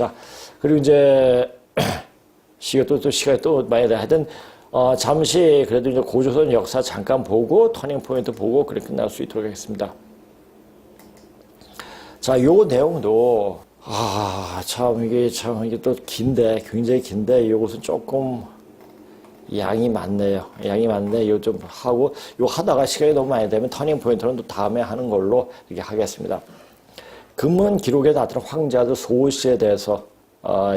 자, 그리고 이제 시간이 또 많이 돼. 하여튼 잠시 그래도 이제 고조선 역사 잠깐 보고 터닝 포인트 보고 그렇게 끝날 수 있도록 하겠습니다. 자, 요 내용도 이게 또 긴데 굉장히 긴데 이것은 조금 양이 많네요. 양이 많네. 이거 좀 하고 요 하다가 시간이 너무 많이 되면 터닝 포인트는 또 다음에 하는 걸로 이렇게 하겠습니다. 금문 기록에 나타난 황제아들 소씨에 대해서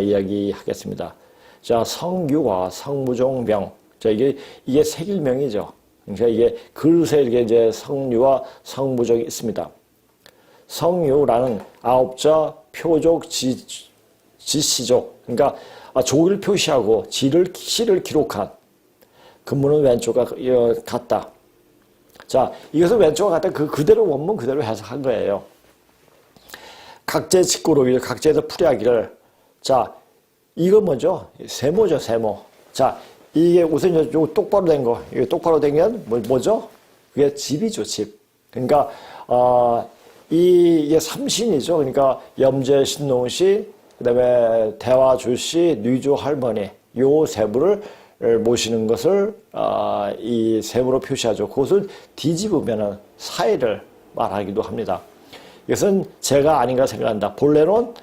이야기하겠습니다. 자, 성유와 성무종명. 자, 이게 색일명이죠. 그러니까 이게 그릇에 이게 이제 성유와 성무종이 있습니다. 성유라는 아홉자 표족 지시족. 그러니까 족을 표시하고 시를 기록한. 금문은 왼쪽과 같다. 자, 이것은 왼쪽과 같다. 그대로 원문 그대로 해석한 거예요. 각제 직구록이죠. 각제에서 풀이하기를. 자, 이거 뭐죠? 세모죠, 세모. 자, 이게 우선 요 똑바로 된 거. 이게 똑바로 된 게 뭐죠? 그게 집이죠, 집. 그러니까, 이게 삼신이죠. 그러니까 염제 신농씨, 그 다음에 대화주씨, 뉘조 할머니. 요 세 분을 모시는 것을, 이 세모로 표시하죠. 그것을 뒤집으면은 사이를 말하기도 합니다. 이것은 제가 아닌가 생각한다. 본래는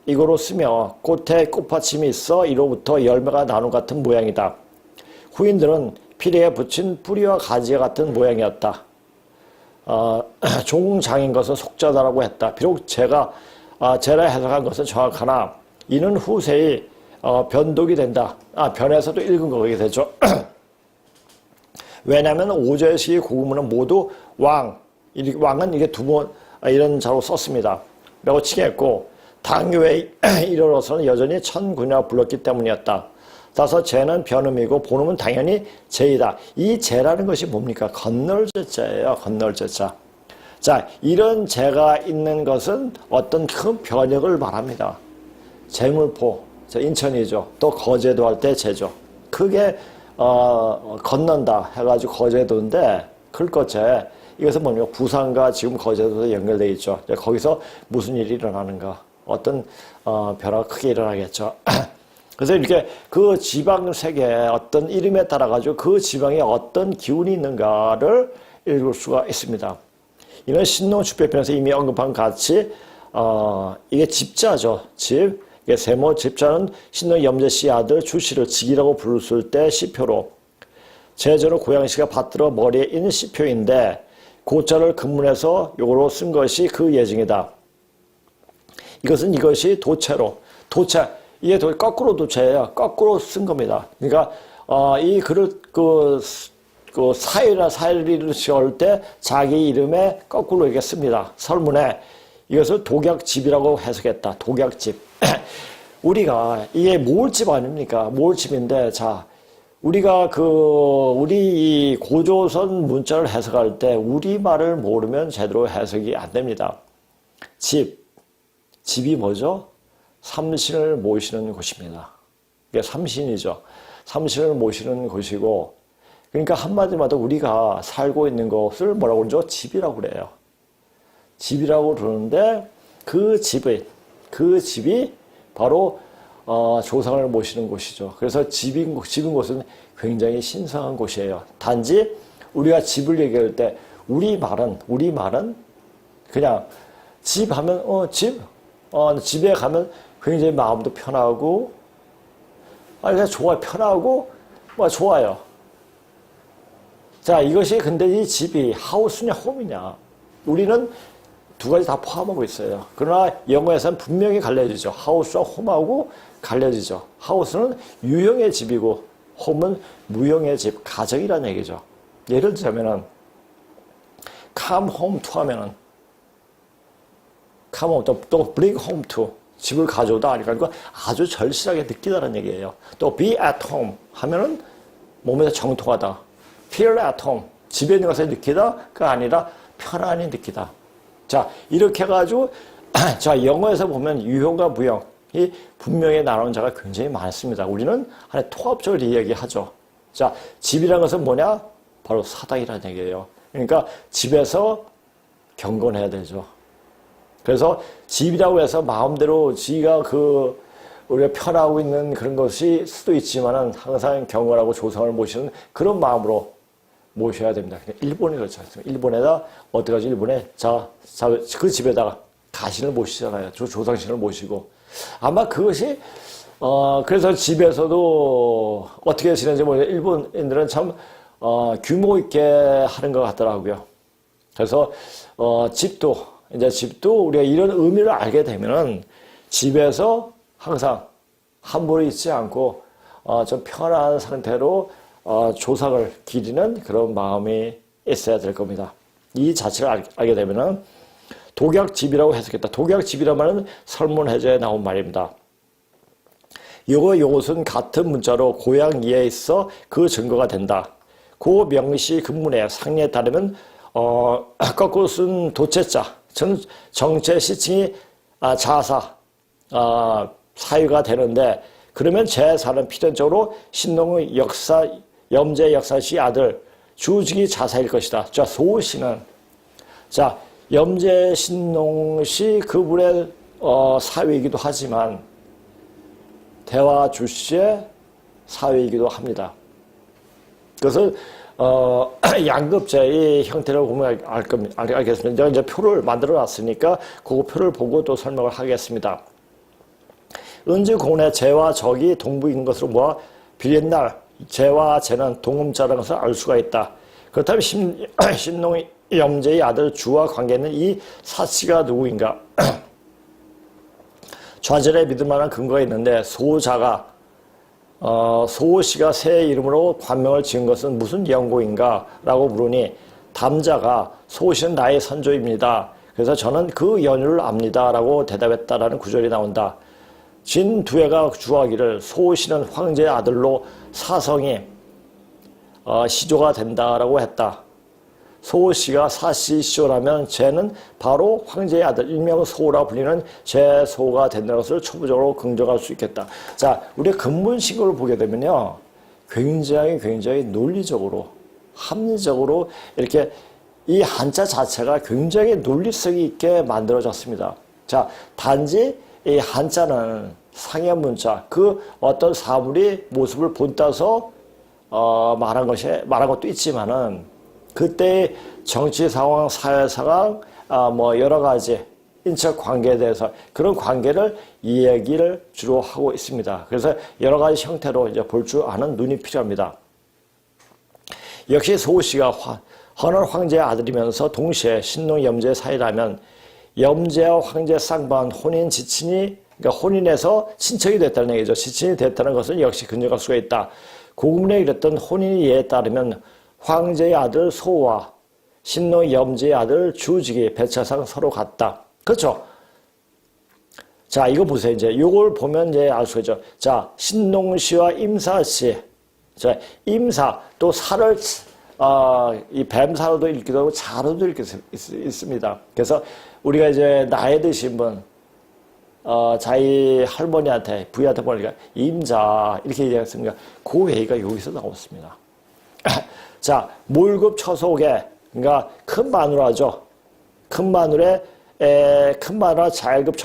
이거로 쓰며 꽃에 꽃받침이 있어 이로부터 열매가 나눈 같은 모양이다. 후인들은 피리에 붙인 뿌리와 가지와 같은 모양이었다. 종장인 것은 속자다라고 했다. 비록 제가 해석한 것은 정확하나 이는 후세의 변독이 된다. 변해서도 읽은 거게 되죠. 왜냐하면 오제시의 고구문은 모두 왕은 이게 두 번 이런 자로 썼습니다. 라고 칭했고 당교에 이르러서는 여전히 천군이라 불렀기 때문이었다. 따라서 제는 변음이고 본음은 당연히 제이다. 이 제라는 것이 뭡니까? 건널제자예요. 건널제자. 자, 이런 제가 있는 것은 어떤 큰 변혁을 말합니다. 제물포, 인천이죠. 또 거제도 할 때 제죠. 크게 건넌다 해가지고 거제도인데 클거제. 이것은 뭡니까? 부산과 지금 거제도도 연결되어 있죠. 거기서 무슨 일이 일어나는가? 어떤 변화가 크게 일어나겠죠. 그래서 이렇게 그 지방 세계의 어떤 이름에 따라 가지고 그 지방에 어떤 기운이 있는가를 읽을 수가 있습니다. 이는 신농축별편에서 이미 언급한 같이 이게 집자죠. 집. 이게 세모 집자는 신농 염제씨 아들 주씨를 직이라고 부르실 때 시표로 제저로 고양시가 받들어 머리에 있는 시표인데 고자를 금문에서 요거로 쓴 것이 그 예증이다. 이것이 도체로 이게 거꾸로 도체예요. 거꾸로 쓴 겁니다. 그러니까 이 그릇 그 사일리를 지을 때 자기 이름에 거꾸로 이렇게 씁니다. 설문에 이것을 독약집이라고 해석했다. 독약집. 우리가 이게 모을집 아닙니까? 모을집인데 자. 우리가 우리 이 고조선 문자를 해석할 때 우리말을 모르면 제대로 해석이 안 됩니다. 집이 뭐죠? 삼신을 모시는 곳입니다. 이게 삼신이죠. 삼신을 모시는 곳이고, 그러니까 한마디마다 우리가 살고 있는 곳을 뭐라고 그러죠? 집이라고 그래요. 집이라고 그러는데 그 집이 바로 조상을 모시는 곳이죠. 그래서 집인 곳은 굉장히 신성한 곳이에요. 단지 우리가 집을 얘기할 때 우리 말은 그냥 집 하면 집에 가면 굉장히 마음도 편하고 그냥 편하고 좋아요. 자, 이것이 근데 이 집이 하우스냐 홈이냐 우리는 두 가지 다 포함하고 있어요. 그러나 영어에서는 분명히 갈려지죠. 하우스와 홈하고 갈려지죠. 하우스는 유형의 집이고 홈은 무형의 집, 가정이라는 얘기죠. 예를 들자면은 come home to 하면은 come home 또 bring home to 집을 가져오다 하니까 아주 절실하게 느끼다는 얘기예요. 또 be at home 하면은 몸에서 정통하다. feel at home 집에 있는 것을 느끼다 그 아니라 편안히 느끼다. 자, 이렇게 해가지고, 자, 영어에서 보면 유형과 무형이 분명히 나누는 자가 굉장히 많습니다. 우리는 하나의 통합적으로 이야기하죠. 자, 집이라는 것은 뭐냐? 바로 사당이라는 얘기예요. 그러니까 집에서 경건해야 되죠. 그래서 집이라고 해서 마음대로 지가 우리가 편하고 있는 그런 것이 수도 있지만은 항상 경건하고 조상을 모시는 그런 마음으로 모셔야 됩니다. 일본이 그렇지 않습니까? 일본에다 어디까지 일본에 그 집에다가 가신을 모시잖아요. 조상신을 모시고 아마 그것이 그래서 집에서도 어떻게 지내는지 모르겠어요. 일본인들은 참 규모 있게 하는 것 같더라고요. 그래서 집도 우리가 이런 의미를 알게 되면은 집에서 항상 함부로 있지 않고 좀 편한 상태로 조상을 기리는 그런 마음이 있어야 될 겁니다. 이 자체를 알게 되면은 독약집이라고 해석했다. 독약집이란 말은 설문해제에 나온 말입니다. 요것은 같은 문자로 고향 이에 있어 그 증거가 된다. 고 명시 근문의 상례에 따르면 거꾸로 쓴 도체자 정체 시칭이 자사 사유가 되는데 그러면 제4는 필연적으로 신농의 염제 역사시 아들 주직이 자사일 것이다. 자, 소씨는 염제 신농씨 그분의 사위이기도 하지만 대화 주씨의 사위이기도 합니다. 그것을 양급제의 형태를 보면 알겠습니다. 제가 이제 표를 만들어 놨으니까 그 표를 보고 또 설명을 하겠습니다. 은지공의 제와 적이 동부인 것으로 모아 비린날 제와 제는 동음자라는 것을 알 수가 있다. 그렇다면 신농 염제의 아들 주와 관계는 이 사씨가 누구인가? 좌절에 믿을 만한 근거가 있는데 소자가 소씨가 새 이름으로 관명을 지은 것은 무슨 연고인가? 라고 물으니 담자가 소씨는 나의 선조입니다. 그래서 저는 그 연유를 압니다. 라고 대답했다라는 구절이 나온다. 진두해가 주하기를 소씨는 황제의 아들로 사성이 시조가 된다라고 했다. 소씨가 사씨 시조라면 쟤는 바로 황제의 아들 일명 소라 불리는 제소가 된다는 것을 초보적으로 긍정할 수 있겠다. 자, 우리가 근본신고를 보게 되면요, 굉장히 논리적으로 합리적으로 이렇게 이 한자 자체가 굉장히 논리성이 있게 만들어졌습니다. 자, 단지 이 한자는 상형 문자, 그 어떤 사물이 모습을 본따서 말한 것도 있지만은 그때의 정치 상황, 사회 상황, 여러 가지 인적 관계에 대해서 그런 관계를 이야기를 주로 하고 있습니다. 그래서 여러 가지 형태로 이제 볼 줄 아는 눈이 필요합니다. 역시 소씨가 헌월 황제의 아들이면서 동시에 신농 염제의 사이라면 염제와 황제 쌍방 혼인 지친이 그러니까 혼인해서 친척이 됐다는 얘기죠. 지친이 됐다는 것은 역시 근거할 수가 있다. 고금에 이랬던 혼인의 예에 따르면 황제의 아들 소와 신농 염제의 아들 주직이 배차상 서로 같다. 그렇죠? 자, 이거 보세요. 이제 이걸 보면 이제 알 수가 있죠. 자, 신농씨와 임사씨. 자, 임사 또 사를 이 뱀사로도 읽기도 하고 자로도 읽기도 있습니다. 그래서 우리가 이제 나이 드신 분 자기 할머니한테 부인한테 보니까 임자 이렇게 얘기했으니까 그 얘기가 여기서 나왔습니다. 자, 몰급 처속에 그러니까 큰 마누라죠. 큰 마누라 자일급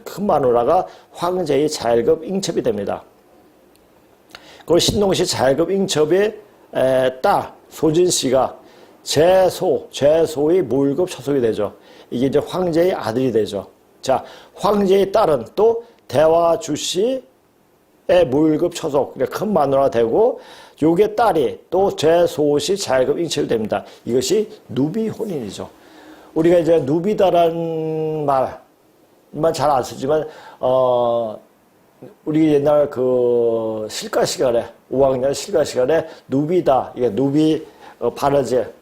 큰 마누라가 황제의 자일급 잉첩이 됩니다. 그 신농씨 자일급 잉첩의 딸 소진씨가 제소의 몰급 처속이 되죠. 이게 이제 황제의 아들이 되죠. 자, 황제의 딸은 또 대화주씨의 몰급 처속, 그러니까 큰 마누라가 되고, 요게 딸이 또 제소씨 자일급 잉첩이 됩니다. 이것이 누비 혼인이죠. 우리가 이제 누비다라는 말만 잘 안 쓰지만, 우리 옛날 그 실가 시간에, 5학년 실가 시간에 누비다, 이게 누비 발어제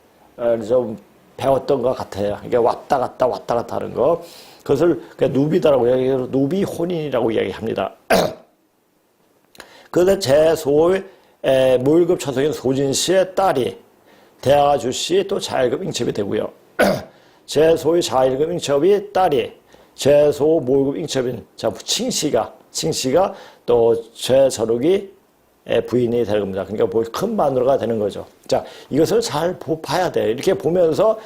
좀 배웠던 것 같아요. 이게 왔다 갔다 하는 거. 그것을 누비다라고 이야기해서 누비 혼인이라고 이야기합니다. 그런데 제소의 몰급 처속인 소진 씨의 딸이 대하주 씨 또 자일급 잉첩이 되고요. 제소의 자일급 잉첩이 딸이 제소 몰급 잉첩인 칭씨가 또 제저룩이 부인이 되는 겁니다. 그러니까 큰 마누라가 되는 거죠. 자, 이것을 잘 봐야 돼요. 이렇게 보면서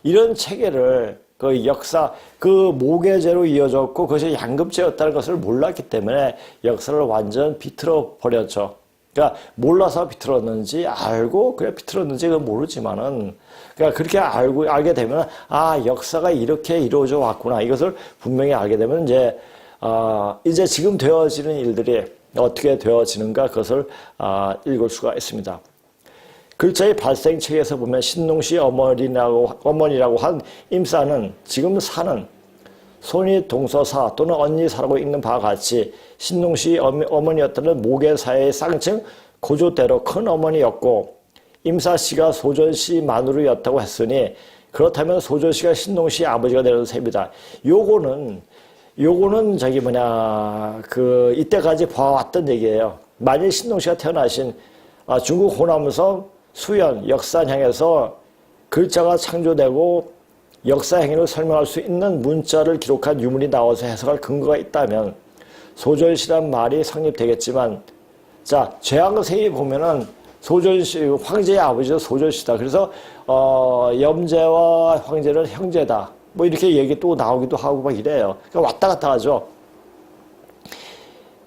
이런 체계를 그 역사, 그 모계제로 이어졌고 그것이 양급제였다는 것을 몰랐기 때문에 역사를 완전 비틀어 버렸죠. 그러니까 몰라서 비틀었는지 알고 그냥 비틀었는지 그건 모르지만은 그러니까 그렇게 알게 되면 아 역사가 이렇게 이루어져 왔구나 이것을 분명히 알게 되면 이제 지금 되어지는 일들이 어떻게 되어지는가 그것을 읽을 수가 있습니다. 글자의 발생책에서 보면 신농시 어머니라고 한 임사는 지금 사는 손이 동서사 또는 언니 사라고 읽는 바와 같이 신농시 어머니였다는 모계사의 쌍칭 고조대로 큰 어머니였고 임사씨가 소전씨 마누르였다고 했으니 그렇다면 소전씨가 신농씨 아버지가 되는 셈이다. 요거는 이때까지 봐왔던 얘기예요. 만일 신농씨가 태어나신 중국 호남성 수연 역산향에서 글자가 창조되고 역사 행위를 설명할 수 있는 문자를 기록한 유물이 나와서 해석할 근거가 있다면 소전씨란 말이 성립되겠지만 자 재앙세에 보면은 소전씨 황제의 아버지도 소전씨다. 그래서 염제와 황제는 형제다. 뭐 이렇게 얘기 또 나오기도 하고 막 이래요. 그러니까 왔다 갔다 하죠.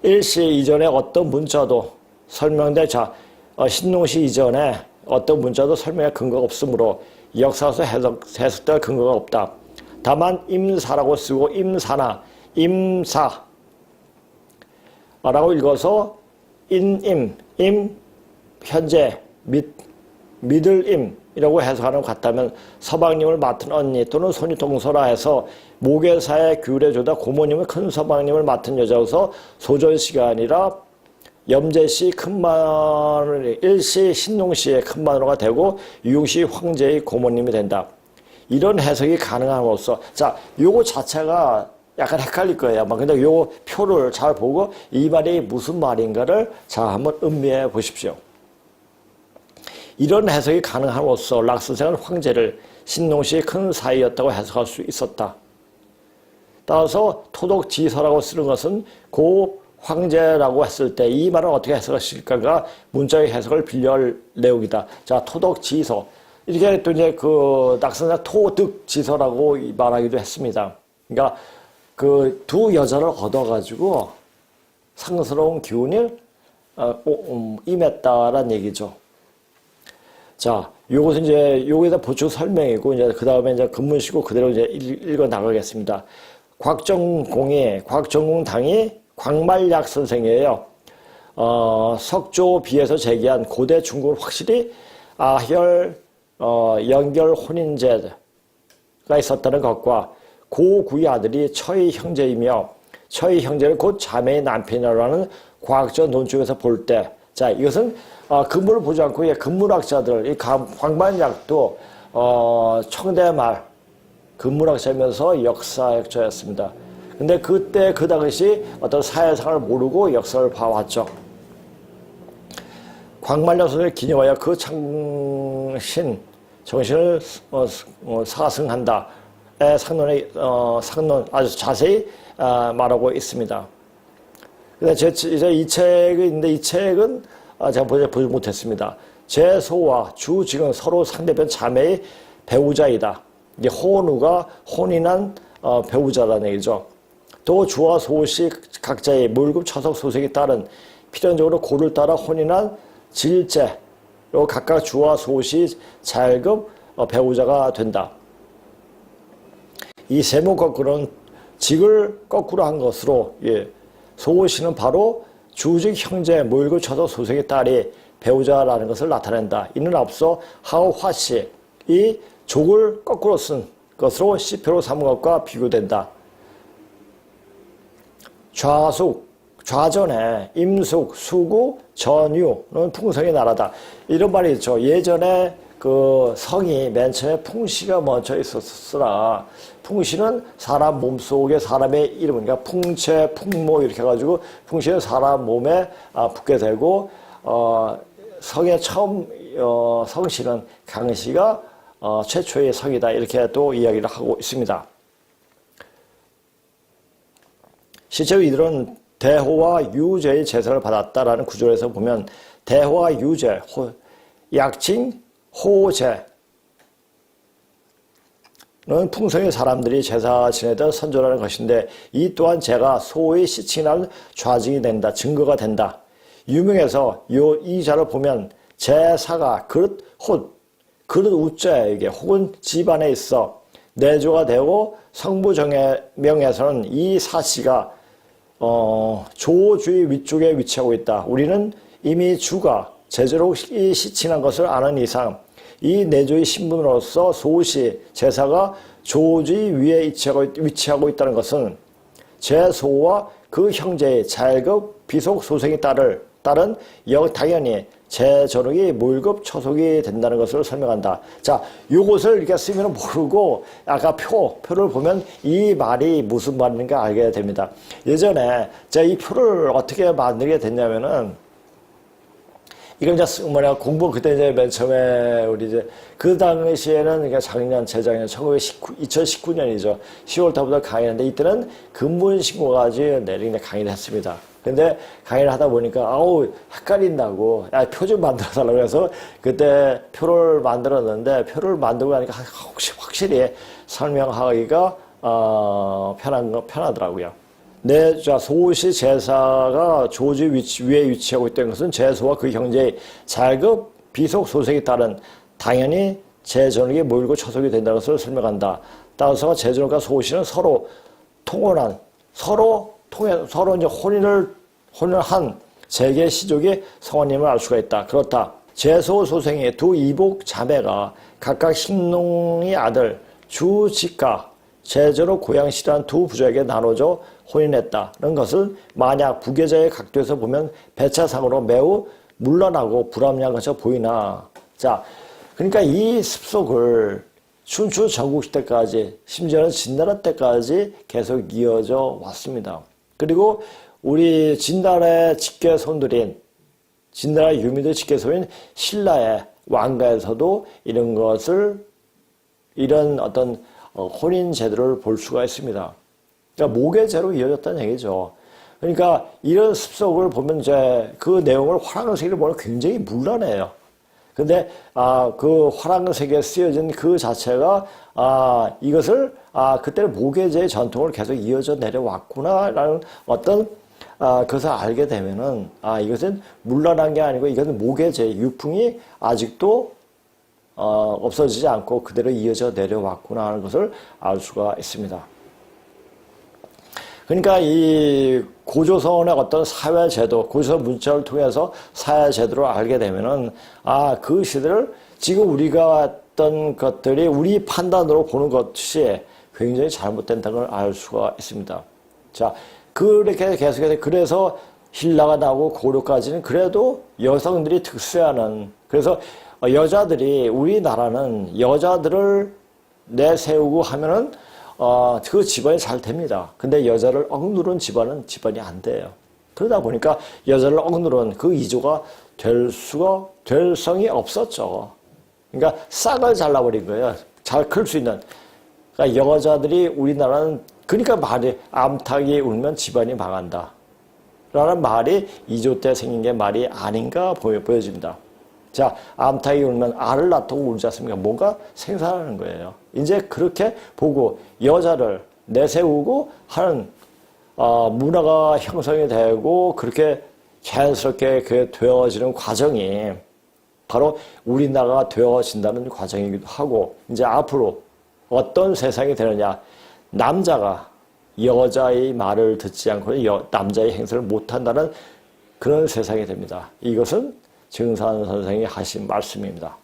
일시 이전에 어떤 문자도 신농시 이전에 어떤 문자도 설명할 근거가 없으므로 역사에서 해석될 근거가 없다. 다만 임사라고 쓰고 임사나 임사라고 읽어서 현재 믿을임이라고 해석하는 것 같다면 서방님을 맡은 언니 또는 손이 동서라 해서 모계사의 규례조다 고모님은 큰 서방님을 맡은 여자여서 소전씨가 아니라 염제씨 큰마누라 일시 신농씨의 큰마누라가 되고 유용씨 황제의 고모님이 된다. 이런 해석이 가능함으로써 자 요거 자체가 약간 헷갈릴 거예요. 근데 요 표를 잘 보고 이 말이 무슨 말인가를 자 한번 음미해 보십시오. 이런 해석이 가능함으로써 락 선생은 황제를 신농씨의 큰 사이였다고 해석할 수 있었다. 따라서 토독지서라고 쓰는 것은 고 황제라고 했을 때 이 말은 어떻게 해석하실까가 문자의 해석을 빌려할 내용이다. 자, 토독지서. 이렇게 또 이제 낙선생 토득지서라고 말하기도 했습니다. 그러니까 그 두 여자를 얻어가지고 상스러운 기운을 임했다라는 얘기죠. 자, 요것은 이제 요거에다 보충 설명이고 이제 그 다음에 이제 근문시고 그대로 이제 읽어 나가겠습니다. 곽정궁 당이 광말약 선생이에요. 석조비에서 제기한 고대 중국을 확실히 연결 혼인제가 있었다는 것과 고구의 아들이 처의 형제이며 처의 형제는 곧 자매의 남편이라는 과학적 논증에서 볼 때, 자 이것은 근문을 보지 않고 근문학자들 이 광말약도 청대말 근문학자면서 역사학자였습니다. 근데 그때 그 당시 어떤 사회상을 모르고 역사를 봐왔죠. 광말약 선생을 기념하여 그 정신을 사승한다. 상론 아주 자세히 말하고 있습니다. 근데 이제 이 책이 있는데 이 책은 제가 보지 못했습니다. 제소와 주직은 서로 상대편 자매의 배우자이다. 이게 혼우가 혼인한 배우자라는 얘기죠. 또 주와 소시 각자의 몰급 처석 소색에 따른 필연적으로 고를 따라 혼인한 질제로 각각 주와 소시 잘급 배우자가 된다. 이 세모 거꾸로는 직을 거꾸로 한 것으로 소시는 바로 주직 형제 몰급 처석 소색의 딸이 배우자라는 것을 나타낸다. 이는 앞서 하오화씨 이 족을 거꾸로 쓴 것으로 시표로 삼은 것과 비교된다. 좌전에 임숙, 수구, 전유는 풍성의 나라다. 이런 말이 있죠. 예전에 그 성이 맨 처음에 풍시가 먼저 있었으나 풍시는 사람 몸속에 사람의 이름, 그러니까 풍채, 풍모 이렇게 해가지고 풍시는 사람 몸에 붙게 되고 성의 처음 성씨는 강씨가 최초의 성이다. 이렇게 또 이야기를 하고 있습니다. 실제로 이들은 대호와 유제의 제사를 받았다라는 구절에서 보면 대호와 유제, 약칭 호제 풍성히 사람들이 제사 지내던 선조라는 것인데 이 또한 제가 소의 시칭이라는 좌증이 된다. 증거가 된다. 유명해서 이 자를 보면 제사가 그릇 우자예요. 이게 혹은 집안에 있어 내조가 되고 성부명에서는 이 사씨가 조주의 위쪽에 위치하고 있다. 우리는 이미 주가 제대로 이 시칭한 것을 아는 이상 이 내조의 신분으로서 소시 제사가 조주의 위에 위치하고 있다는 것은 제소와 그 형제의 자일급 비속 소생이 따른 당연히 제전역이 몰급 처속이 된다는 것을 설명한다. 자, 요것을 이렇게 쓰면 모르고 아까 표를 보면 이 말이 무슨 말인가 알게 됩니다. 예전에 제가 이 표를 어떻게 만들게 됐냐면은 이걸 이제 공부 그때 이제 맨 처음에 우리 이제 그 당시에는 그러니까 재작년 2019년이죠. 10월 달부터 강의했는데 이때는 근무신고까지 내리는 강의를 했습니다. 근데 강의를 하다 보니까 헷갈린다고 표 좀 만들어 달라고 해서 그때 표를 만들었는데 표를 만들고 나니까 확실히 설명하기가 편하더라고요. 소시 제사가 조주 위에 위치하고 있다는 것은 제소와 그 형제의 자급 비속 소생에 따른 당연히 제전역에 모이고 처속이 된다는 것을 설명한다. 따라서 제전역과 소시는 서로 통혼한 서로 이제 혼인을 한 세계 시족의 성원임을 알 수가 있다. 그렇다. 제소 소생의 두 이복 자매가 각각 흰농의 아들 주직과 제전역 고양시라는 두 부자에게 나눠져 혼인했다는 것은 만약 부계자의 각도에서 보면 배차상으로 매우 문란하고 불합리한 것처럼 보이나. 자, 그러니까 이 습속을 춘추 전국시대까지 심지어는 진나라 때까지 계속 이어져 왔습니다. 그리고 우리 진나라의 직계손들인 진나라 유미들 직계손인 신라의 왕가에서도 이런 어떤 혼인 제도를 볼 수가 있습니다. 그러니까 모계제로 이어졌다는 얘기죠. 그러니까 이런 습속을 보면 이제 그 내용을 화랑색으로 보면 굉장히 문란해요. 근데 그 화랑색에 쓰여진 그 자체가 이것을 그때 모계제의 전통을 계속 이어져 내려왔구나라는 어떤 그것을 알게 되면은 이것은 문란한 게 아니고 이것은 모계제 유풍이 아직도 없어지지 않고 그대로 이어져 내려왔구나 하는 것을 알 수가 있습니다. 그러니까 이 고조선의 어떤 사회제도, 고조선 문자를 통해서 사회제도를 알게 되면은, 그 시대를 지금 우리가 했던 것들이 우리 판단으로 보는 것이 굉장히 잘못된다는 걸 알 수가 있습니다. 자, 그렇게 계속해서, 그래서 신라가 나오고 고려까지는 그래도 여성들이 특수하는, 그래서 여자들이, 우리나라는 여자들을 내세우고 하면은 그 집안이 잘 됩니다. 근데 여자를 억누른 집안은 집안이 안 돼요. 그러다 보니까 여자를 억누른 그 이조가 될 성이 없었죠. 그러니까 싹을 잘라버린 거예요. 잘 클 수 있는. 그러니까 여자들이 우리나라는, 그러니까 말이 암탉이 울면 집안이 망한다. 라는 말이 이조 때 생긴 게 말이 아닌가 보여집니다. 자, 암탉이 울면 알을 낳고 울지 않습니까? 뭔가 생산하는 거예요. 이제 그렇게 보고 여자를 내세우고 하는 문화가 형성이 되고 그렇게 자연스럽게 그 되어지는 과정이 바로 우리나라가 되어진다는 과정이기도 하고, 이제 앞으로 어떤 세상이 되느냐. 남자가 여자의 말을 듣지 않고 남자의 행세를 못한다는 그런 세상이 됩니다. 이것은 정산 선생이 하신 말씀입니다.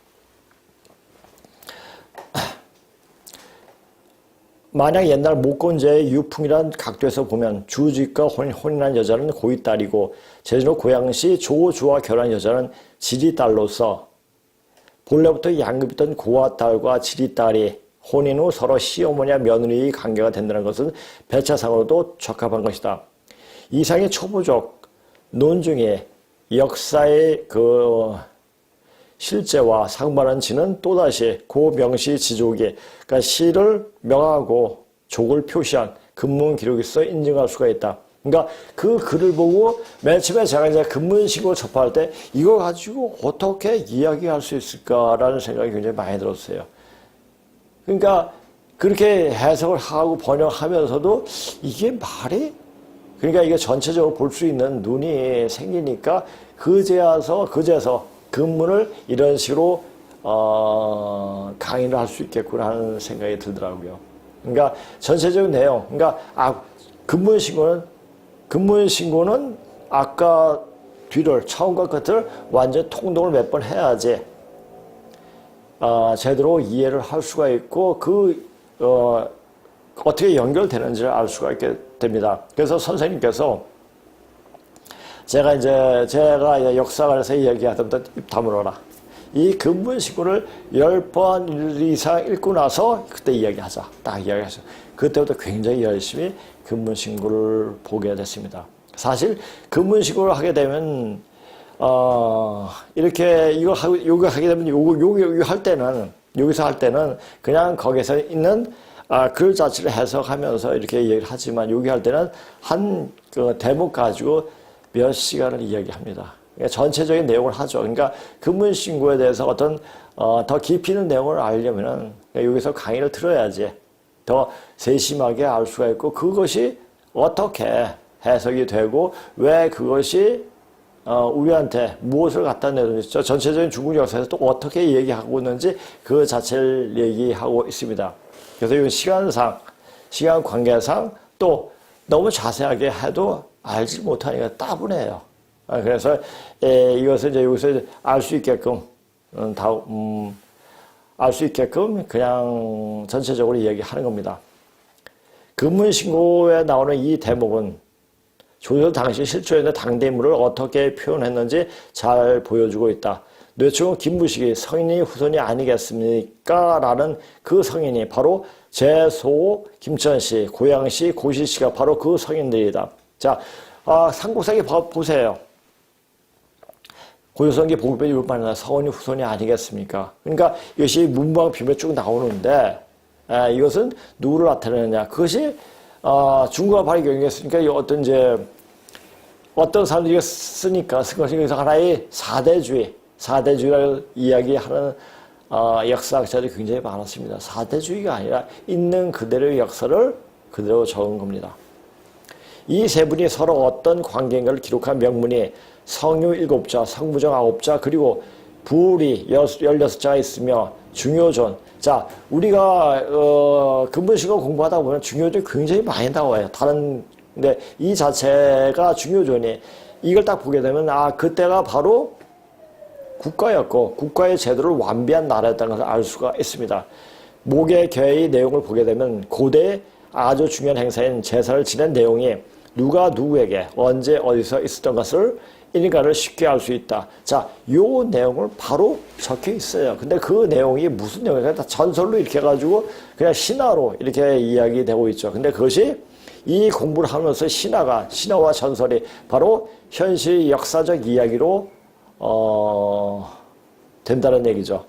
만약 옛날 목건제의 유풍이란 각도에서 보면 주직과 혼인한 여자는 고의 딸이고 제주도 고양시 조주와 결혼한 여자는 지리 딸로서 본래부터 양급이던 고아 딸과 지리 딸이 혼인 후 서로 시어머니와 며느리의 관계가 된다는 것은 배차상으로도 적합한 것이다. 이상의 초보적 논중에 역사의 그 실제와 상반한 지는 또다시 고 명시 지족이, 그러니까 시를 명하고 족을 표시한 근문 기록이 있어 인증할 수가 있다. 그러니까 그 글을 보고 맨 처음에 제가 이제 근문식으로 접할 때 이거 가지고 어떻게 이야기할 수 있을까라는 생각이 굉장히 많이 들었어요. 그러니까 그렇게 해석을 하고 번역하면서도 이게 말이, 그러니까 이게 전체적으로 볼 수 있는 눈이 생기니까 그제서 근문을 이런 식으로 강의를 할 수 있겠구나 하는 생각이 들더라고요. 그러니까 전체적인 내용, 그러니까 근문 신고는 아까 뒤를 처음과 끝을 완전 통독을 몇 번 해야지 제대로 이해를 할 수가 있고 어떻게 연결되는지를 알 수가 있게 됩니다. 그래서 선생님께서 제가 역사관에서 이야기하던 입 다물어라. 이 근문신고를 10번 이상 읽고 나서 그때 이야기하자. 딱 이야기하죠. 그때부터 굉장히 열심히 근문신고를 보게 됐습니다. 사실 근문신고를 하게 되면 이렇게 이거 하게 되면 요거 할 때는 여기서 할 때는 그냥 거기서 있는 글 자체를 해석하면서 이렇게 얘기를 하지만 여기 할 때는 한 그 대목 가지고 몇 시간을 이야기합니다. 그러니까 전체적인 내용을 하죠. 그러니까 근문신고에 대해서 어떤 더 깊이 있는 내용을 알려면은 여기서 강의를 들어야지 더 세심하게 알 수가 있고 그것이 어떻게 해석이 되고 왜 그것이 우리한테 무엇을 갖다 내는지 전체적인 중국 역사에서 또 어떻게 얘기하고 있는지 그 자체를 얘기하고 있습니다. 그래서 이건 시간 관계상 또 너무 자세하게 해도 알지 못하니까 따분해요. 그래서 이것을 이제 여기서 알 수 있게끔 알 수 있게끔 그냥 전체적으로 이야기하는 겁니다. 근문신고에 나오는 이 대목은 조선 당시 실존의 당대인물을 어떻게 표현했는지 잘 보여주고 있다. 뇌충은 김무식이 성인이 후손이 아니겠습니까? 라는 그 성인이 바로 제소, 김천씨, 고양씨, 고시씨가 바로 그 성인들이다. 자, 삼국사기 보세요. 고조선기 보급의 율반이나 성인이 후손이 아니겠습니까? 그러니까 이것이 문방 비밀 쭉 나오는데 이것은 누구를 나타내느냐? 그것이 중국과 발이 경계했으니까 어떤 사람들이 쓰니까 쓴 것이 여기서 하나의 사대주의를 이야기하는 역사학자들이 굉장히 많았습니다. 사대주의가 아니라 있는 그대로의 역사를 그대로 적은 겁니다. 이 세 분이 서로 어떤 관계인가를 기록한 명문이 성유 7자, 성부정 9자, 그리고 부울이 16자가 있으며 중요존. 자, 우리가 근본식을 공부하다 보면 중요존이 굉장히 많이 나와요. 근데 이 자체가 중요존이 이걸 딱 보게 되면 그때가 바로 국가였고 국가의 제도를 완비한 나라였다는 것을 알 수가 있습니다. 목의 내용을 보게 되면 고대 아주 중요한 행사인 제사를 지낸 내용이 누가 누구에게 언제 어디서 있었던 것을 인가를 쉽게 알 수 있다. 자, 요 내용을 바로 적혀 있어요. 근데 그 내용이 무슨 내용이냐? 다 전설로 이렇게 해가지고 그냥 신화로 이렇게 이야기되고 있죠. 근데 그것이 이 공부를 하면서 신화와 전설이 바로 현실 역사적 이야기로 된다는 얘기죠.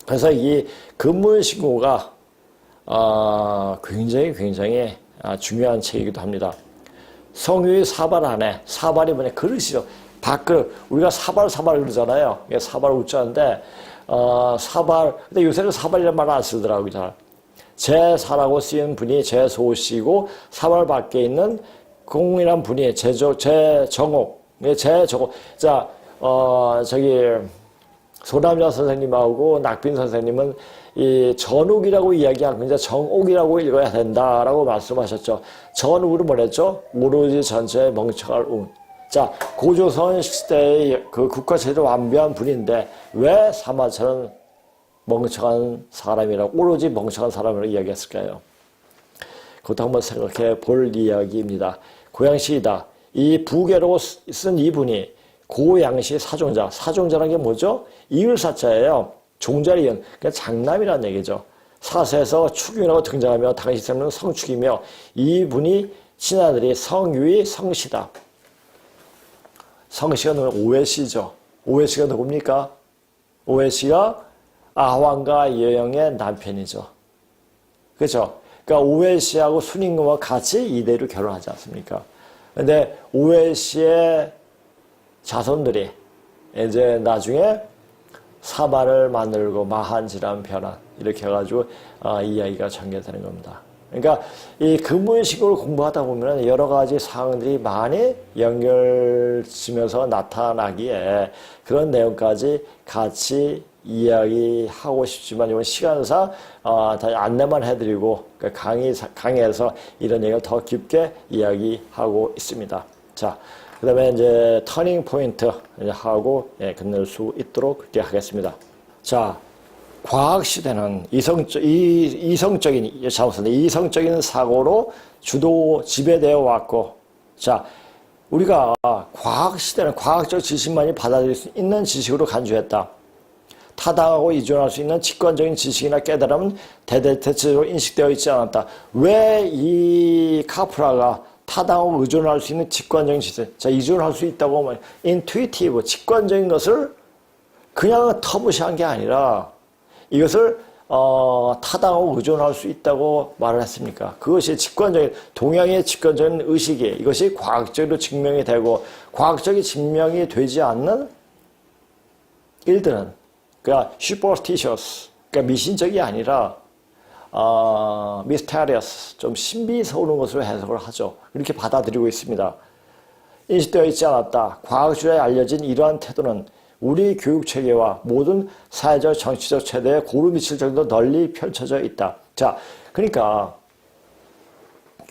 그래서 이 근문신고가 굉장히 중요한 책이기도 합니다. 성유의 사발 안에, 사발이 뭐냐, 그릇이죠. 밥그릇. 우리가 사발 그러잖아요. 사발 우자인데, 근데 요새는 사발이라는 말 안 쓰더라고요. 잘. 제사라고 쓰인 분이 제소씨고, 사발 밖에 있는 공이란 분이 제정옥. 자, 소남자 선생님하고 낙빈 선생님은 이 전옥이라고 이야기하고 이제 정옥이라고 읽어야 된다라고 말씀하셨죠. 전옥으로 뭐랬죠? 오로지 전체에 멍청할 운. 자, 고조선 시대의 그 국가체제를 완비한 분인데 왜 사마천은 멍청한 사람이라고, 오로지 멍청한 사람이라고 이야기했을까요? 그것도 한번 생각해 볼 이야기입니다. 고양시이다. 이 부계로 쓴 이분이 고양시 사종자라는 게 뭐죠? 이을사자예요. 종자를 이은, 그러니까 장남이라는 얘기죠. 사세에서 축윤이라고 등장하며 당시 사람은 성축이며 이분이 신하들이 성유의 성씨다. 성씨가 누구? 오해씨죠. 오해씨가 누굽니까? 오해씨가 아황과 여영의 남편이죠. 그렇죠? 그러니까 오해씨하고 순임금과 같이 이대로 결혼하지 않습니까? 근데 오해씨의 자손들이 이제 나중에 사마를 만들고 마한지란 변환 이렇게 해가지고 이야기가 전개되는 겁니다. 그러니까 이 근본식을 공부하다 보면 여러 가지 사항들이 많이 연결지면서 나타나기에 그런 내용까지 같이 이야기하고 싶지만 이번 시간상 다 안내만 해드리고 강의에서 이런 얘기를 더 깊게 이야기하고 있습니다. 자, 그 다음에 이제 터닝 포인트 하고 끝낼 수 있도록 그렇게 하겠습니다. 자, 과학 시대는 이성적인 사고로 지배되어 왔고, 자, 우리가 과학 시대는 과학적 지식만이 받아들일 수 있는 지식으로 간주했다. 타당하고 이존할 수 있는 직관적인 지식이나 깨달음은 대체적으로 인식되어 있지 않았다. 왜 이 카프라가 타당하고 의존할 수 있는 직관적인 지식, 자, 의존할 수 있다고 하면 인투이티브, 직관적인 것을 그냥 터부시한 게 아니라 이것을 타당하고 의존할 수 있다고 말을 했습니까? 그것이 직관적인, 동양의 직관적인 의식이 이것이 과학적으로 증명이 되고 과학적인 증명이 되지 않는 일들은 그러니까 superstitious, 그러니까 미신적이 아니라 mysterious, 좀 신비스러운 것으로 해석을 하죠. 이렇게 받아들이고 있습니다. 인식되어 있지 않았다. 과학주의에 알려진 이러한 태도는 우리 교육체계와 모든 사회적 정치적 체제에 고루 미칠 정도로 널리 펼쳐져 있다. 자, 그러니까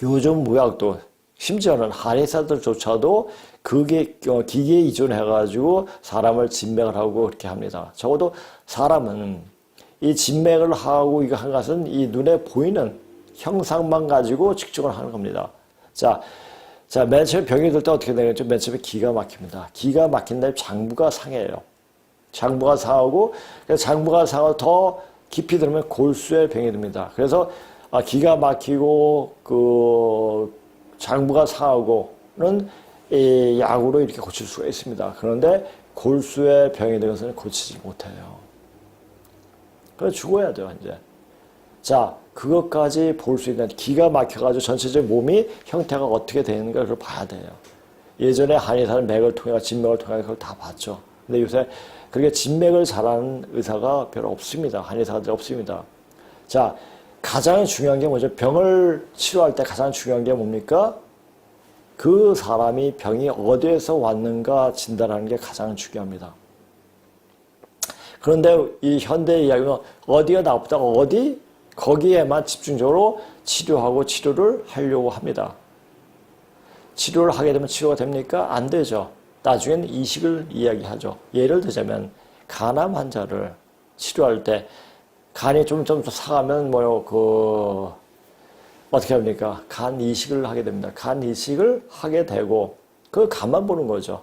요즘 무약도 심지어는 한의사들조차도 그게 기계에 의존해가지고 사람을 진맥을 하고 그렇게 합니다. 적어도 사람은 이 진맥을 하고 이거 한 것은 이 눈에 보이는 형상만 가지고 측정을 하는 겁니다. 자, 맨 처음에 병이 들 때 어떻게 되겠죠? 맨 처음에 기가 막힙니다. 기가 막힌 다음에 장부가 상해요. 장부가 상하고, 그래서 장부가 상하고 더 깊이 들으면 골수의 병이 듭니다. 그래서 기가 막히고, 장부가 상하고는 이 약으로 이렇게 고칠 수가 있습니다. 그런데 골수의 병이 된 것은 고치지 못해요. 그래서 죽어야 돼요, 이제. 자, 그것까지 볼 수 있는, 기가 막혀가지고 전체적인 몸이 형태가 어떻게 되는가 그걸 봐야 돼요. 예전에 한의사는 맥을 통해, 진맥을 통해 그걸 다 봤죠. 근데 요새 그렇게 진맥을 잘하는 의사가 별로 없습니다. 한의사가 없습니다. 자, 가장 중요한 게 뭐죠? 병을 치료할 때 가장 중요한 게 뭡니까? 그 사람이 병이 어디에서 왔는가 진단하는 게 가장 중요합니다. 그런데 이 현대 이야기는 어디가 나쁘다, 거기에만 집중적으로 치료하고 치료를 하려고 합니다. 치료를 하게 되면 치료가 됩니까? 안 되죠. 나중에는 이식을 이야기하죠. 예를 들자면 간암 환자를 치료할 때 간이 좀 상하면 어떻게 합니까? 간 이식을 하게 됩니다. 간 이식을 하게 되고 그 간만 보는 거죠.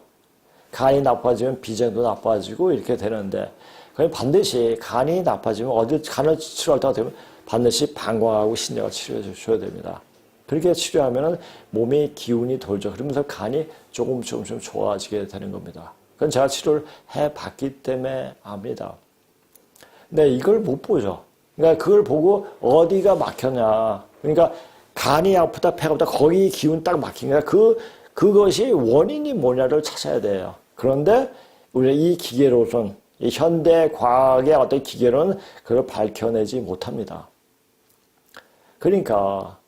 간이 나빠지면 비장도 나빠지고 이렇게 되는데 그럼 반드시 간이 나빠지면 간을 치료할 때가 되면 반드시 방광하고 신장을 치료해 줘야 됩니다. 그렇게 치료하면 몸의 기운이 돌죠. 그러면서 간이 조금 좋아지게 되는 겁니다. 그건 제가 치료를 해봤기 때문에 압니다. 근데 이걸 못 보죠. 그러니까 그걸 보고 어디가 막혔냐. 그러니까 간이 아프다, 배가 아프다, 거기 기운 딱 막힌 거야. 그것이 원인이 뭐냐를 찾아야 돼요. 그런데 우리가 이 기계로선, 이 현대 과학의 어떤 기계로는 그걸 밝혀내지 못합니다. 그러니까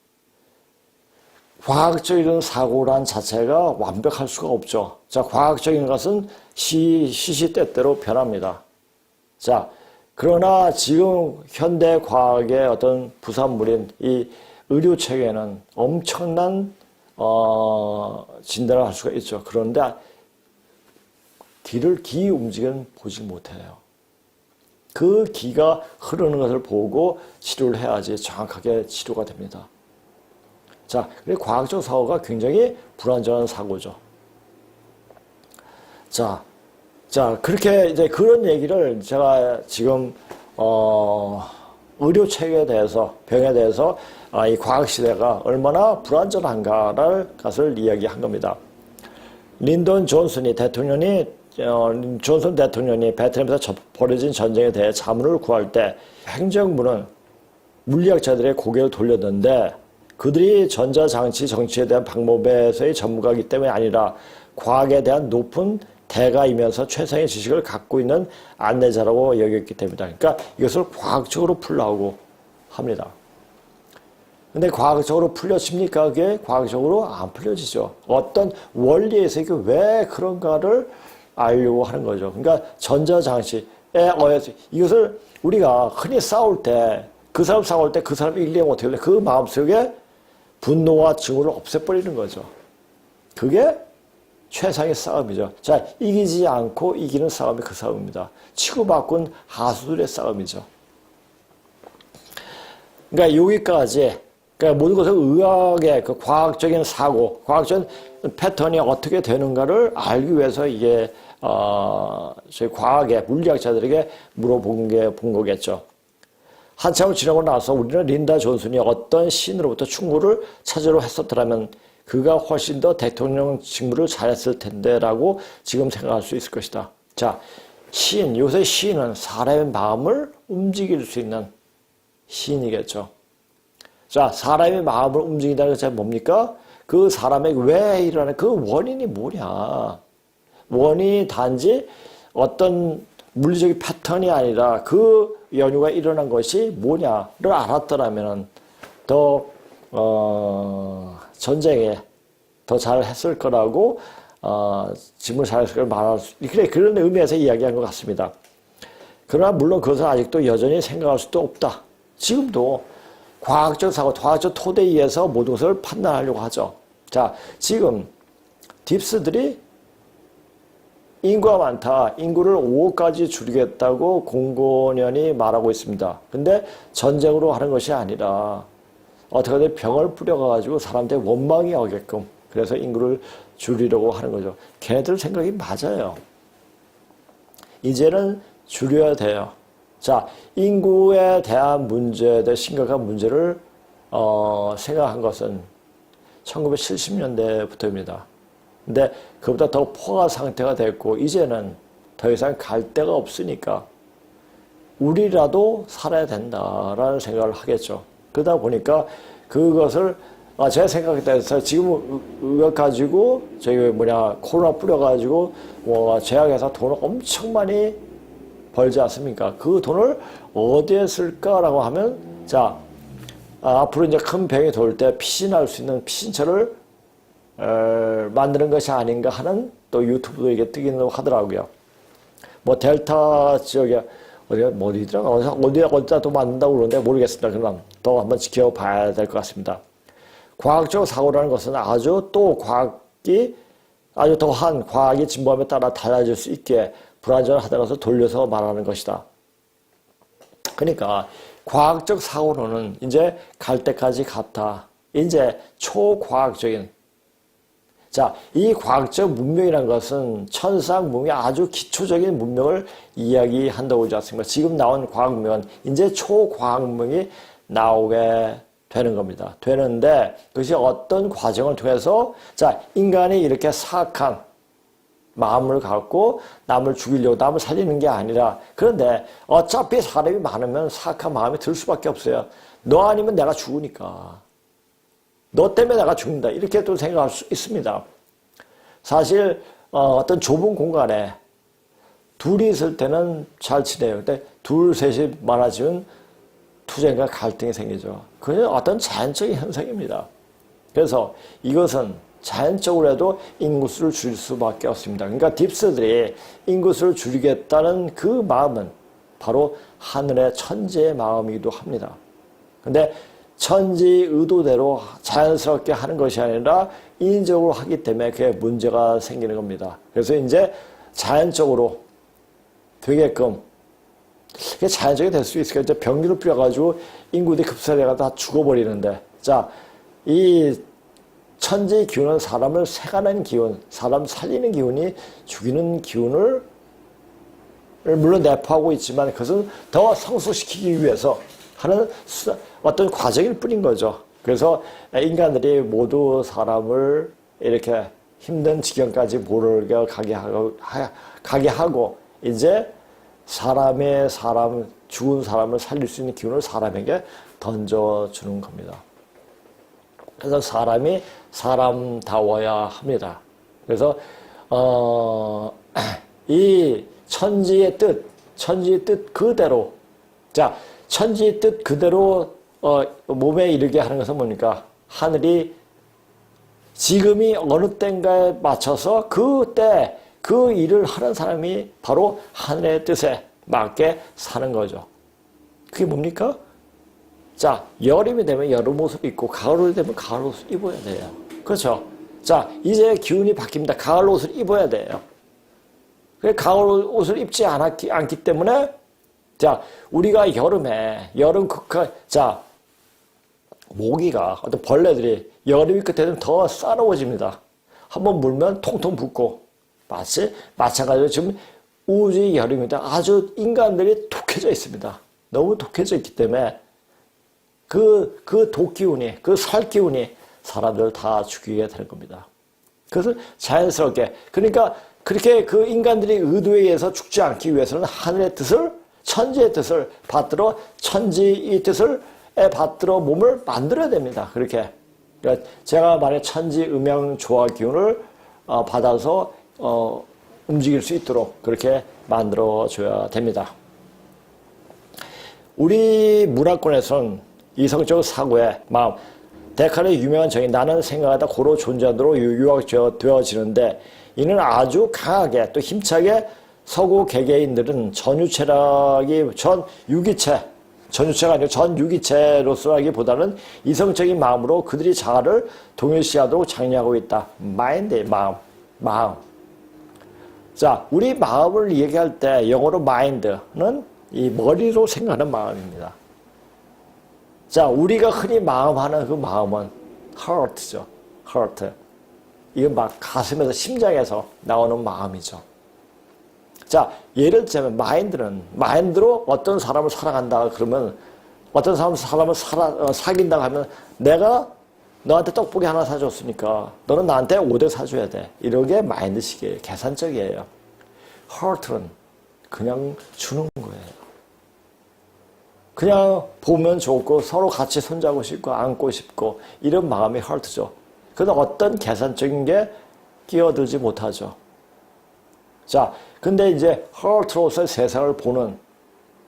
과학적인 사고란 자체가 완벽할 수가 없죠. 자, 과학적인 것은 시시때때로 변합니다. 자, 그러나 지금 현대 과학의 어떤 부산물인 이 의료 체계는 엄청난 진단을 할 수가 있죠. 그런데 기 움직임은 보지 못해요. 그 기가 흐르는 것을 보고 치료를 해야지 정확하게 치료가 됩니다. 자, 그리고 과학적 사고가 굉장히 불완전한 사고죠. 자, 그렇게 이제 그런 얘기를 제가 지금, 의료 체계에 대해서, 병에 대해서, 이 과학 시대가 얼마나 불완전한가를 것을 이야기한 겁니다. 린던 존슨 대통령이 베트남에서 벌어진 전쟁에 대해 자문을 구할 때 행정부는 물리학자들의 고개를 돌렸는데 그들이 전자장치 정치에 대한 방법에서의 전문가이기 때문에 아니라 과학에 대한 높은 대가이면서 최상의 지식을 갖고 있는 안내자라고 여겼기 때문이다. 그러니까 이것을 과학적으로 풀라고 합니다. 근데 과학적으로 풀려집니까? 그게 과학적으로 안 풀려지죠. 어떤 원리에서 이게 왜 그런가를 알려고 하는 거죠. 그러니까 전자장치에 의해서 이것을 우리가 흔히 싸울 때, 그 사람 싸울 때 그 사람 이기려면 어떻게 해야 돼? 그 마음속에 분노와 증오를 없애버리는 거죠. 그게 최상의 싸움이죠. 자, 이기지 않고 이기는 싸움이 그 싸움입니다. 치고받고는 하수들의 싸움이죠. 그러니까 여기까지, 그러니까 모든 것을 의학의 그 과학적인 사고, 과학적인 패턴이 어떻게 되는가를 알기 위해서 이게, 저희 과학의 물리학자들에게 본 거겠죠. 한참을 지나고 나서 우리는 린다 존슨이 어떤 시인으로부터 충고를 찾으러 했었더라면 그가 훨씬 더 대통령 직무를 잘했을 텐데라고 지금 생각할 수 있을 것이다. 자, 시인, 요새 시인은 사람의 마음을 움직일 수 있는 시인이겠죠. 자, 사람의 마음을 움직인다는 것은 뭡니까? 그 사람에게 왜 일어나는 그 원인이 뭐냐? 원인이 단지 어떤 물리적인 패턴이 아니라 그 연유가 일어난 것이 뭐냐를 알았더라면 더 전쟁에 더 잘했을 거라고 짐을 잘했을 걸 말할 수 그래 그런 의미에서 이야기한 것 같습니다. 그러나 물론 그것은 아직도 여전히 생각할 수도 없다. 지금도 과학적 사고, 과학적 토대에 의해서 모든 것을 판단하려고 하죠. 자, 지금 딥스들이 인구가 많다. 인구를 5억까지 줄이겠다고 공고년이 말하고 있습니다. 근데 전쟁으로 하는 것이 아니라 어떻게든 병을 뿌려가지고 사람들의 원망이 오게끔 그래서 인구를 줄이려고 하는 거죠. 걔네들 생각이 맞아요. 이제는 줄여야 돼요. 자, 인구에 대한 문제에 대해 심각한 문제를 생각한 것은 1970년대부터입니다. 근데 그보다 더 포화 상태가 됐고 이제는 더 이상 갈 데가 없으니까 우리라도 살아야 된다라는 생각을 하겠죠. 그러다 보니까 그것을 제가 생각에 대해서 지금 이거 가지고 저기 코로나 뿌려가지고 제약회사 돈을 엄청 많이 벌지 않습니까? 그 돈을 어디에 쓸까라고 하면 자 앞으로 이제 큰 병이 돌 때 피신할 수 있는 피신처를 만드는 것이 아닌가 하는 또 유튜브도 이게 뜨기는 하더라고요. 뭐 델타 지역에 어디다 또 만든다고 그러는데 모르겠습니다. 그럼 또 한번 지켜봐야 될 것 같습니다. 과학적 사고라는 것은 아주 더한 과학이 진보함에 따라 달라질 수 있게 불완전하다고 돌려서 말하는 것이다. 그러니까 과학적 사고로는 이제 갈 때까지 갔다. 이제 초과학적인 자, 이 과학적 문명이라는 것은 천상 문명, 아주 기초적인 문명을 이야기한다고 하지 않습니까? 지금 나온 과학 문명은 이제 초과학 문명이 나오게 되는 겁니다. 되는데 그것이 어떤 과정을 통해서 자, 인간이 이렇게 사악한 마음을 갖고 남을 죽이려고 남을 살리는 게 아니라 그런데 어차피 사람이 많으면 사악한 마음이 들 수밖에 없어요. 너 아니면 내가 죽으니까. 너 때문에 내가 죽는다. 이렇게 또 생각할 수 있습니다. 사실 어떤 좁은 공간에 둘이 있을 때는 잘 지내요. 근데 둘, 셋이 많아지면 투쟁과 갈등이 생기죠. 그건 어떤 자연적인 현상입니다. 그래서 이것은 자연적으로 해도 인구수를 줄일 수밖에 없습니다. 그러니까 딥스들이 인구수를 줄이겠다는 그 마음은 바로 하늘의 천재의 마음이기도 합니다. 근데 천지 의도대로 자연스럽게 하는 것이 아니라 인위적으로 하기 때문에 그게 문제가 생기는 겁니다. 그래서 이제 자연적으로 되게끔 그게 자연적이 될 수 있을까요? 이제 병기를 뿌려가지고 인구들이 급사대가 다 죽어버리는데 자, 이 천지의 기운은 사람을 새가는 기운, 사람 살리는 기운이 죽이는 기운을 물론 내포하고 있지만 그것은 더 성숙시키기 위해서 하는 어떤 과정일 뿐인 거죠. 그래서 인간들이 모두 사람을 이렇게 힘든 지경까지 모르게 가게 하고 이제 죽은 사람을 살릴 수 있는 기운을 사람에게 던져주는 겁니다. 그래서 사람이 사람다워야 합니다. 그래서 이 천지의 뜻 그대로, 자, 천지의 뜻 그대로 몸에 이르게 하는 것은 뭡니까? 하늘이 지금이 어느 때인가에 맞춰서 그때 그 일을 하는 사람이 바로 하늘의 뜻에 맞게 사는 거죠. 그게 뭡니까? 자, 여름이 되면 여름 옷을 입고 가을이 되면 가을 옷을 입어야 돼요. 그렇죠? 자, 이제 기운이 바뀝니다. 가을 옷을 입어야 돼요. 가을 옷을 입지 않기 때문에, 자, 우리가 여름 극한, 자, 모기가, 어떤 벌레들이 여름이 끝에는 더 싸나워집니다. 한번 물면 통통 붓고, 마찬가지로 지금 우주의 여름입니다. 아주 인간들이 독해져 있습니다. 너무 독해져 있기 때문에, 그 독기운이, 그 살기운이 사람들을 다 죽이게 되는 겁니다. 그래서 자연스럽게, 그러니까 그렇게 그 인간들이 의도에 의해서 죽지 않기 위해서는 하늘의 뜻을, 천지의 뜻을 받들어, 천지의 뜻을 받들어 몸을 만들어야 됩니다. 그렇게. 그러니까 제가 만약 천지 음양 조화 기운을 받아서 움직일 수 있도록 그렇게 만들어줘야 됩니다. 우리 문화권에서는 이성적 사고의 마음, 데카르트의 유명한 정의 나는 생각하다 고로 존재하도록 유학되어지는데 이는 아주 강하게 또 힘차게 서구 개개인들은 전유체라기 전유체가 아니고 전유기체로서 하기보다는 이성적인 마음으로 그들이 자아를 동일시하도록 장려하고 있다. 마인드의 마음. 자, 우리 마음을 얘기할 때 영어로 마인드는 이 머리로 생각하는 마음입니다. 자, 우리가 흔히 마음하는 그 마음은 heart죠. heart. 이건 막 가슴에서 심장에서 나오는 마음이죠. 자, 예를 들자면 마인드로 어떤 사람을 사랑한다 그러면 어떤 사람을 사귄다고 하면 내가 너한테 떡볶이 하나 사줬으니까 너는 나한테 5대 사줘야 돼. 이런 게 마인드식이에요. 계산적이에요. heart는 그냥 주는 거예요. 그냥 보면 좋고 서로 같이 손잡고 싶고 안고 싶고 이런 마음이 heart죠. 그래서 어떤 계산적인 게 끼어들지 못하죠. 자, 근데 이제 heart로서 세상을 보는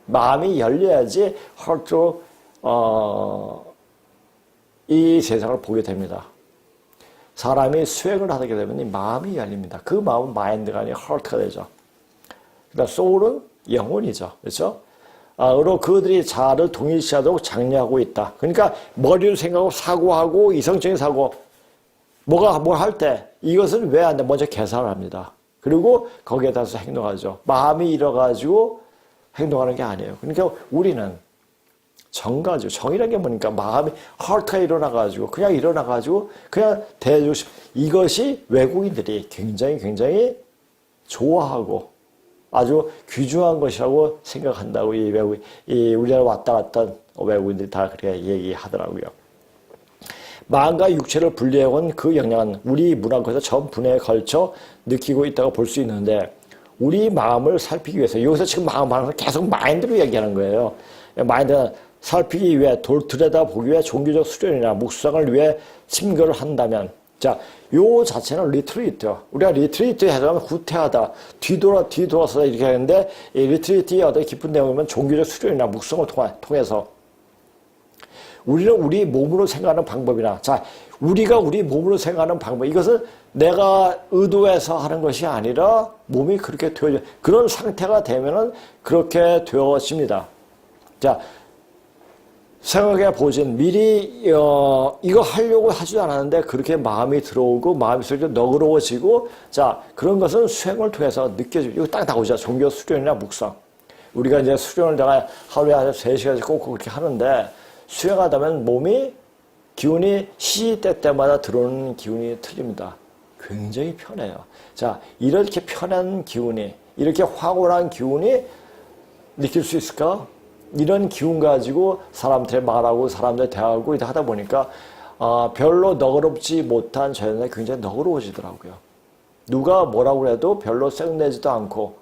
마음이 열려야지 heart로 이 세상을 보게 됩니다. 사람이 수행을 하게 되면 이 마음이 열립니다. 그 마음은 마인드가 아니라 heart가 되죠. 그러니까 soul은 영혼이죠. 그렇죠? 으로 그들이 자아를 동일시하도록 장려하고 있다. 그러니까 머리로 생각하고 사고하고 이성적인 사고 뭘 할 때 이것은 왜 안 돼? 먼저 계산을 합니다. 그리고 거기에 따라서 행동하죠. 마음이 일어가지고 행동하는 게 아니에요. 그러니까 우리는 정가죠. 정이라는 게 뭐니까 마음이 heart가 일어나가지고 그냥 대해주고 싶어. 이것이 외국인들이 굉장히 좋아하고 아주 귀중한 것이라고 생각한다고 우리나라 왔다 갔던 외국인들이 다 그렇게 얘기하더라고요. 마음과 육체를 분리해온 그 영향은 우리 문화권에서 전 분야에 걸쳐 느끼고 있다고 볼 수 있는데 우리 마음을 살피기 위해서 여기서 지금 마음하는 건 계속 마인드로 얘기하는 거예요. 마인드는 살피기 위해 들여다보기 위해 종교적 수련이나 묵상을 위해 침결을 한다면 자, 요 자체는 리트리트요. 우리가 리트리트 해서 후퇴하다, 뒤돌아서 이렇게 하는데, 이 리트리트의 어떤 깊은 내용이면 종교적 수련이나 묵성을 통해서 우리는 우리 몸으로 생각하는 방법이나, 자, 우리가 우리 몸으로 생각하는 방법, 이것은 내가 의도해서 하는 것이 아니라 몸이 그렇게 되어져, 그런 상태가 되면은 그렇게 되어집니다. 자, 생각해 보진 미리 이거 하려고 하지 않았는데 그렇게 마음이 들어오고 마음이 그렇게 너그러워지고 자 그런 것은 수행을 통해서 느껴지고 이거 딱 나오죠. 종교 수련이나 묵상. 우리가 이제 수련을 내가 하루에 한 3시간씩 꼭 그렇게 하는데 수행하다 보면 몸이 기운이 시시때 때마다 들어오는 기운이 틀립니다. 굉장히 편해요. 자 이렇게 편한 기운이 이렇게 황홀한 기운이 느낄 수 있을까? 이런 기운 가지고 사람들의 말하고 사람들 대화하고 하다 보니까 별로 너그럽지 못한 자연이 굉장히 너그러워지더라고요. 누가 뭐라고 해도 별로 쌩내지도 않고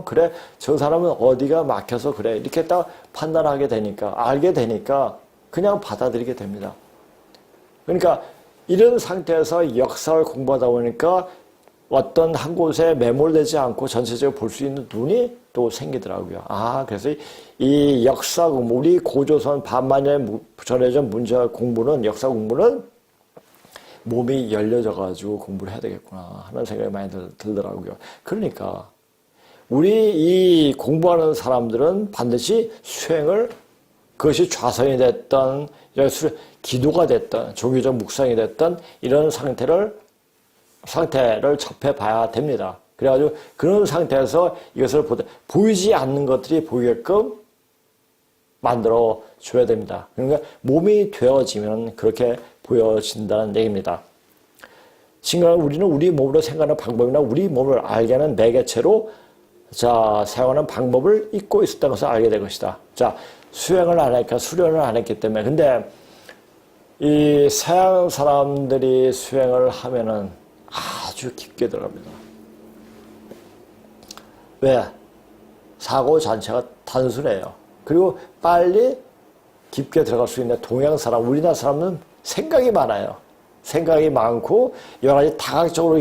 그래 저 사람은 어디가 막혀서 그래 이렇게 딱 판단하게 되니까 알게 되니까 그냥 받아들이게 됩니다. 그러니까 이런 상태에서 역사를 공부하다 보니까 어떤 한 곳에 매몰되지 않고 전체적으로 볼 수 있는 눈이 또 생기더라고요. 그래서 이 역사 공부, 우리 고조선 반만년에 전해진 문자 공부는, 역사 공부는 몸이 열려져가지고 공부를 해야 되겠구나 하는 생각이 많이 들더라고요. 그러니까 우리 이 공부하는 사람들은 반드시 수행을, 그것이 좌선이 됐던, 기도가 됐던, 종교적 묵상이 됐던 이런 상태를 접해봐야 됩니다. 그래가지고 그런 상태에서 이것을 보이지 않는 것들이 보이게끔 만들어 줘야 됩니다. 그러니까 몸이 되어지면 그렇게 보여진다는 얘기입니다. 지금 우리는 우리 몸으로 생각하는 방법이나 우리 몸을 알게 하는 매개체로 사용하는 방법을 잊고 있었다는 것을 알게 될 것이다. 수행을 안 하니까, 수련을 안 했기 때문에. 근데 이 서양 사람들이 수행을 하면은 아주 깊게 들어갑니다. 왜? 사고 자체가 단순해요. 그리고 빨리 깊게 들어갈 수 있는 동양 사람, 우리나라 사람은 생각이 많아요. 생각이 많고 여러 가지 다각적으로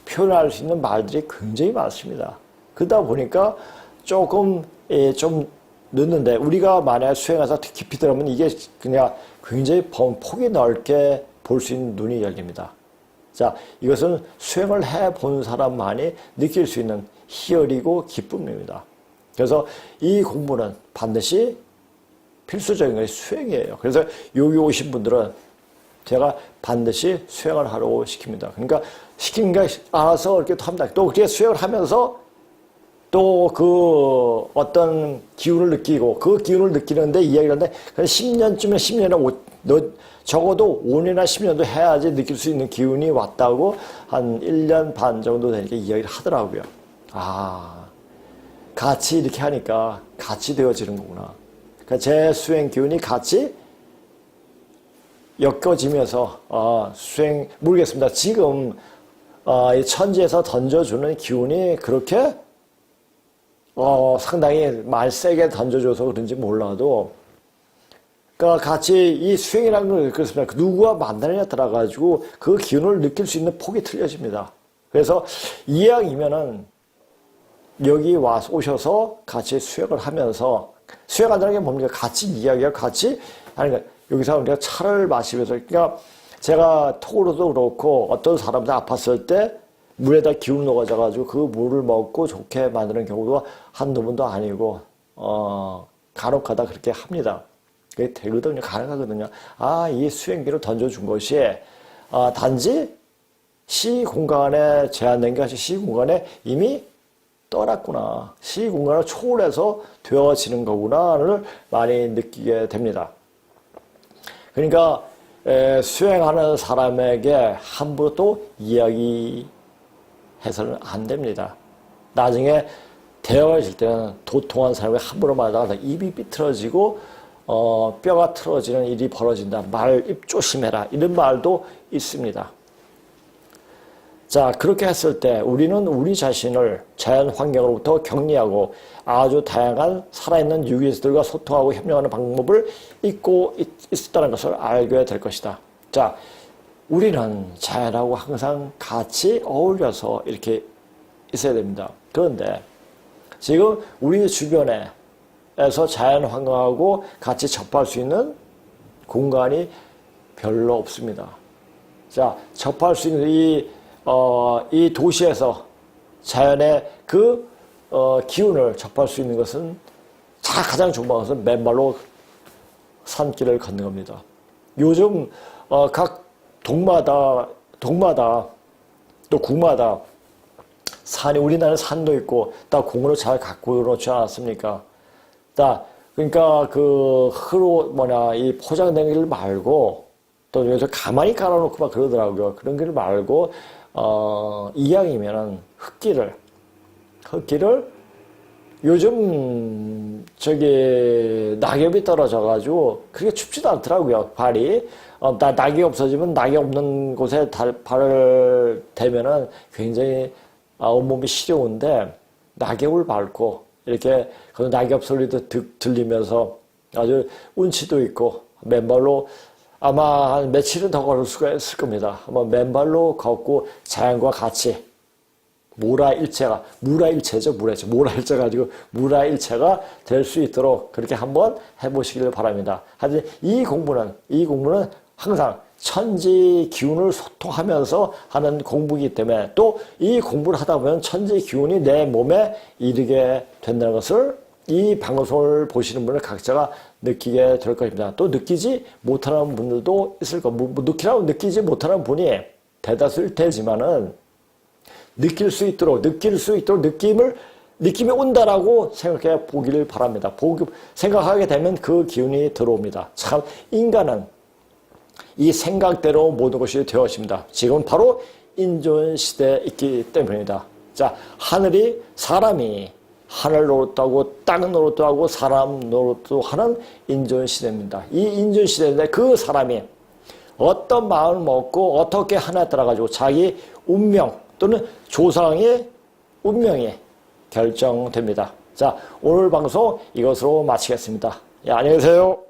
표현할 수 있는 말들이 굉장히 많습니다. 그러다 보니까 좀 늦는데, 우리가 만약에 수행해서 깊이 들어가면 이게 그냥 굉장히 폭이 넓게 볼 수 있는 눈이 열립니다. 이것은 수행을 해본 사람만이 느낄 수 있는 희열이고 기쁨입니다. 그래서 이 공부는 반드시 필수적인 것이 수행이에요. 그래서 여기 오신 분들은 제가 반드시 수행을 하라고 시킵니다. 그러니까 시킨 게 알아서 이렇게 합니다. 또 그렇게 수행을 하면서 또 그 어떤 기운을 느끼고, 그 기운을 느끼는데 이야기를 하는데 10년쯤에 10년에 적어도 5년이나 10년도 해야지 느낄 수 있는 기운이 왔다고 한 1년 반 정도 되니까 이야기를 하더라고요. 같이 이렇게 하니까 같이 되어지는 거구나. 그러니까 제 수행 기운이 같이 엮여지면서 수행, 모르겠습니다. 지금 이 천지에서 던져주는 기운이 그렇게 상당히 많이 세게 던져줘서 그런지 몰라도, 그러니까 같이 이 수행이라는 걸 그렇습니다. 누구와 만나느냐에 따라가지고 그 기운을 느낄 수 있는 폭이 틀려집니다. 그래서 이왕이면은 여기 오셔서 같이 수행을 하면서, 수행한다는 게 뭡니까? 같이 이야기하고 같이 하는 거예요. 여기서 우리가 차를 마시면서, 그러니까 제가 톡으로도 그렇고 어떤 사람들 아팠을 때 물에다 기운 녹아져가지고 그 물을 먹고 좋게 만드는 경우도 한두 번도 아니고, 간혹가다 그렇게 합니다. 그게 되거든요. 가능하거든요. 이 수행기를 던져준 것이, 단지 시 공간에 제한된 게 아니라 시 공간에 이미 떠났구나. 시 공간을 초월해서 되어지는 거구나를 많이 느끼게 됩니다. 그러니까, 수행하는 사람에게 함부로 또 이야기해서는 안 됩니다. 나중에 되어질 때는 도통한 사람이 함부로 말하다가 입이 삐뚤어지고 뼈가 틀어지는 일이 벌어진다. 입 조심해라. 이런 말도 있습니다. 그렇게 했을 때 우리는 우리 자신을 자연 환경으로부터 격리하고 아주 다양한 살아있는 유기체들과 소통하고 협력하는 방법을 잊고 있었다는 것을 알게 될 것이다. 우리는 자연하고 항상 같이 어울려서 이렇게 있어야 됩니다. 그런데 지금 우리 주변에서 자연 환경하고 같이 접할 수 있는 공간이 별로 없습니다. 접할 수 있는 이 도시에서 자연의 그 기운을 접할 수 있는 것은 가장 좋은 방법은 맨발로 산길을 걷는 겁니다. 요즘 각 동마다 또 구마다 산이, 우리나라는 산도 있고 다 공으로 잘 갖고 놓지 않았습니까? 그러니까 이 포장된 길 말고 또 여기서 가만히 깔아놓고 막 그러더라고요. 그런 길 말고 이왕이면은 흙길을 요즘 낙엽이 떨어져가지고 그렇게 춥지도 않더라고요. 발이 낙이 없어지면, 낙이 없는 곳에 발을 대면은 굉장히 온몸이 시려운데, 낙엽을 밟고 이렇게 그 낙엽 소리도 들리면서 아주 운치도 있고 맨발로 아마 한 며칠은 더 걸을 수가 있을 겁니다. 한번 맨발로 걷고 자연과 같이 무라일체죠. 무라일체가 아니고 무라일체가 될 수 있도록 그렇게 한번 해보시길 바랍니다. 하여튼 이 공부는 항상 천지 기운을 소통하면서 하는 공부이기 때문에 또 이 공부를 하다 보면 천지 기운이 내 몸에 이르게 된다는 것을 이 방송을 보시는 분들 각자가 느끼게 될 것입니다. 또 느끼지 못하는 분들도 있을 겁니다. 느끼지 못하는 분이 대다수일 테지만은 느낄 수 있도록 느낌이 온다라고 생각해 보기를 바랍니다. 생각하게 되면 그 기운이 들어옵니다. 참 인간은 이 생각대로 모든 것이 되어집니다. 지금 바로 인존 시대에 있기 때문입니다. 자, 사람이 하늘 노릇도 하고 땅 노릇도 하고 사람 노릇도 하는 인존 시대입니다. 이 인존 시대인데 그 사람이 어떤 마음을 먹고 어떻게 하나에 따라 가지고 자기 운명 또는 조상의 운명이 결정됩니다. 자, 오늘 방송 이것으로 마치겠습니다. 예, 안녕히 계세요.